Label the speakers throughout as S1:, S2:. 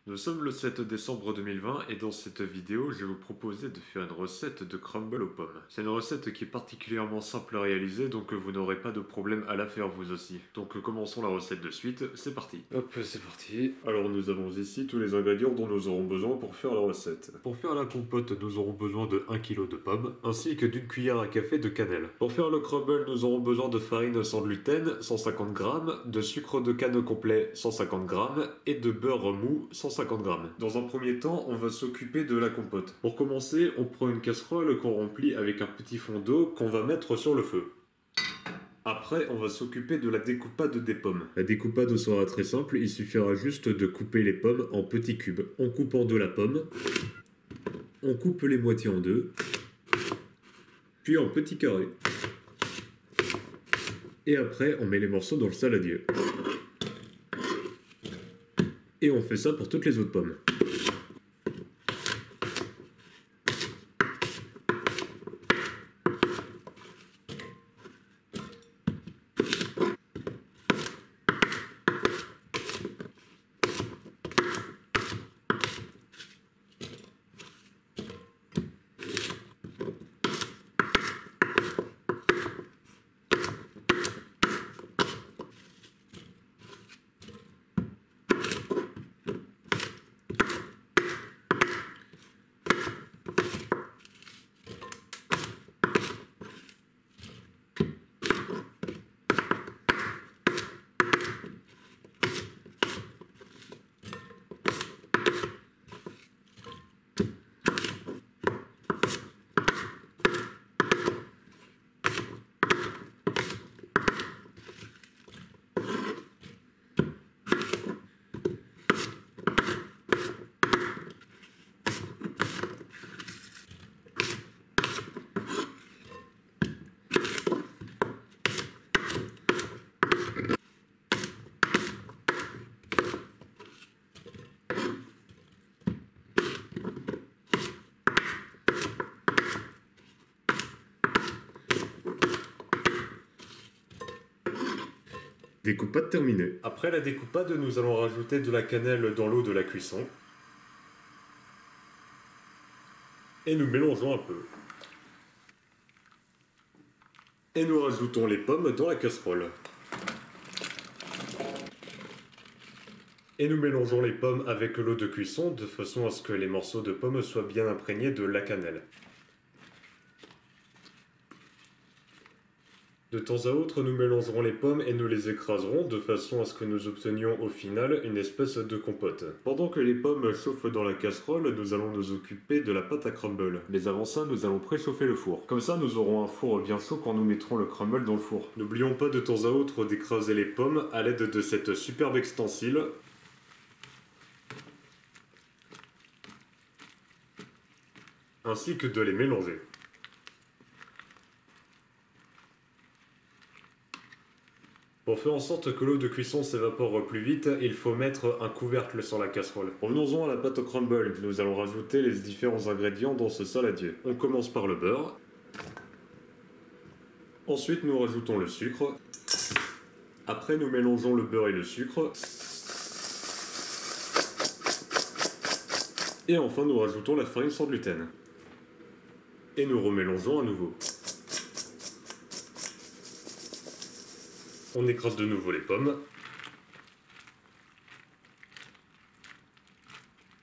S1: Nous sommes le 7 décembre 2020 et dans cette vidéo, je vais vous proposer de faire une recette de crumble aux pommes. C'est une recette qui est particulièrement simple à réaliser, donc vous n'aurez pas de problème à la faire vous aussi. Donc commençons la recette de suite, c'est parti. Hop, c'est parti. Alors nous avons ici tous les ingrédients dont nous aurons besoin pour faire la recette. Pour faire la compote, nous aurons besoin de 1 kg de pommes, ainsi que d'une cuillère à café de cannelle. Pour faire le crumble, nous aurons besoin de farine sans gluten, 150 g, de sucre de canne complet, 150 g, et de beurre mou, 150 g. Dans un premier temps, on va s'occuper de la compote. Pour commencer, on prend une casserole qu'on remplit avec un petit fond d'eau qu'on va mettre sur le feu. Après, on va s'occuper de la découpade des pommes. La découpade sera très simple, il suffira juste de couper les pommes en petits cubes. On coupe en deux la pomme, on coupe les moitiés en deux, puis en petits carrés. Et après, on met les morceaux dans le saladier. Et on fait ça pour toutes les autres pommes. Découpade terminée. Après la découpade, nous allons rajouter de la cannelle dans l'eau de la cuisson. Et nous mélangeons un peu. Et nous rajoutons les pommes dans la casserole. Et nous mélangeons les pommes avec l'eau de cuisson de façon à ce que les morceaux de pommes soient bien imprégnés de la cannelle. De temps à autre, nous mélangerons les pommes et nous les écraserons de façon à ce que nous obtenions au final une espèce de compote. Pendant que les pommes chauffent dans la casserole, nous allons nous occuper de la pâte à crumble. Mais avant ça, nous allons préchauffer le four. Comme ça, nous aurons un four bien chaud quand nous mettrons le crumble dans le four. N'oublions pas de temps à autre d'écraser les pommes à l'aide de cette superbe extensile. Ainsi que de les mélanger. Pour faire en sorte que l'eau de cuisson s'évapore plus vite, il faut mettre un couvercle sur la casserole. Revenons-en à la pâte au crumble. Nous allons rajouter les différents ingrédients dans ce saladier. On commence par le beurre. Ensuite, nous rajoutons le sucre. Après, nous mélangeons le beurre et le sucre. Et enfin, nous rajoutons la farine sans gluten. Et nous remélangeons à nouveau. On écrase de nouveau les pommes.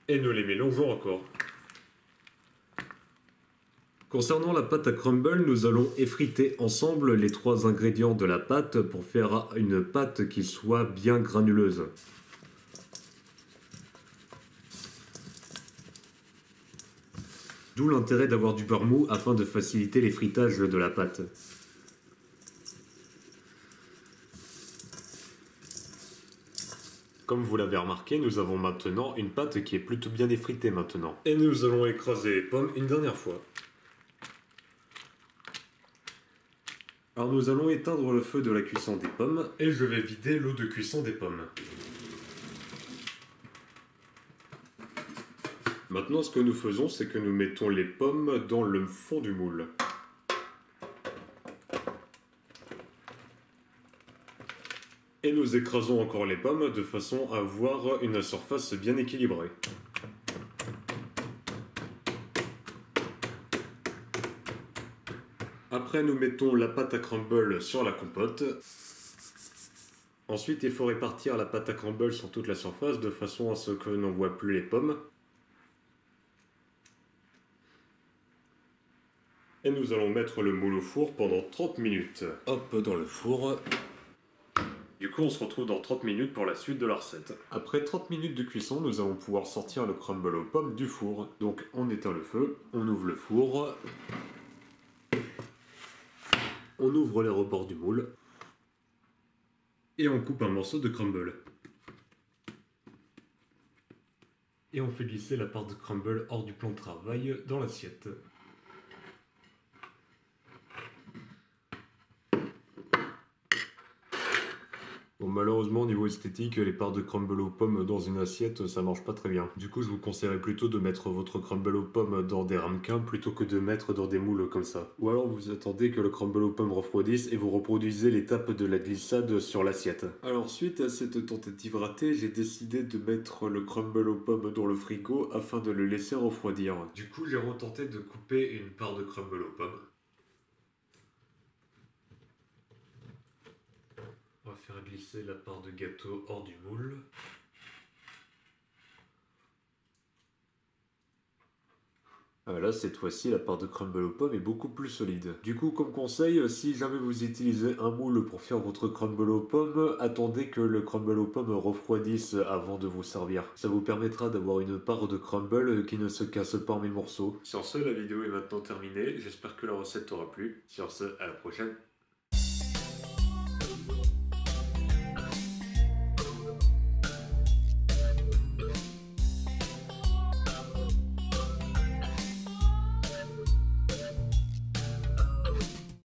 S1: Et nous les mélangeons encore. Concernant la pâte à crumble, nous allons effriter ensemble les trois ingrédients de la pâte pour faire une pâte qui soit bien granuleuse. D'où l'intérêt d'avoir du beurre mou afin de faciliter l'effritage de la pâte. Comme vous l'avez remarqué, nous avons maintenant une pâte qui est plutôt bien effritée maintenant. Et nous allons écraser les pommes une dernière fois. Alors nous allons éteindre le feu de la cuisson des pommes et je vais vider l'eau de cuisson des pommes. Maintenant, ce que nous faisons, c'est que nous mettons les pommes dans le fond du moule. Et nous écrasons encore les pommes de façon à avoir une surface bien équilibrée. Après, nous mettons la pâte à crumble sur la compote. Ensuite, il faut répartir la pâte à crumble sur toute la surface de façon à ce que l'on ne voit plus les pommes. Et nous allons mettre le moule au four pendant 30 minutes. Hop, dans le four. Du coup, on se retrouve dans 30 minutes pour la suite de la recette. Après 30 minutes de cuisson, nous allons pouvoir sortir le crumble aux pommes du four. Donc, on éteint le feu, on ouvre le four. On ouvre les rebords du moule. Et on coupe un morceau de crumble. Et on fait glisser la part de crumble hors du plan de travail dans l'assiette. Bon, malheureusement, au niveau esthétique, les parts de crumble aux pommes dans une assiette, ça marche pas très bien. Du coup, je vous conseillerais plutôt de mettre votre crumble aux pommes dans des ramequins plutôt que de mettre dans des moules comme ça. Ou alors vous attendez que le crumble aux pommes refroidisse et vous reproduisez l'étape de la glissade sur l'assiette. Alors, suite à cette tentative ratée, j'ai décidé de mettre le crumble aux pommes dans le frigo afin de le laisser refroidir. Du coup, j'ai retenté de couper une part de crumble aux pommes. On va faire glisser la part de gâteau hors du moule. Là, cette fois-ci, la part de crumble aux pommes est beaucoup plus solide. Du coup, comme conseil, si jamais vous utilisez un moule pour faire votre crumble aux pommes, attendez que le crumble aux pommes refroidisse avant de vous servir. Ça vous permettra d'avoir une part de crumble qui ne se casse pas en mille morceaux. Sur ce, la vidéo est maintenant terminée. J'espère que la recette t'aura plu. Sur ce, à la prochaine.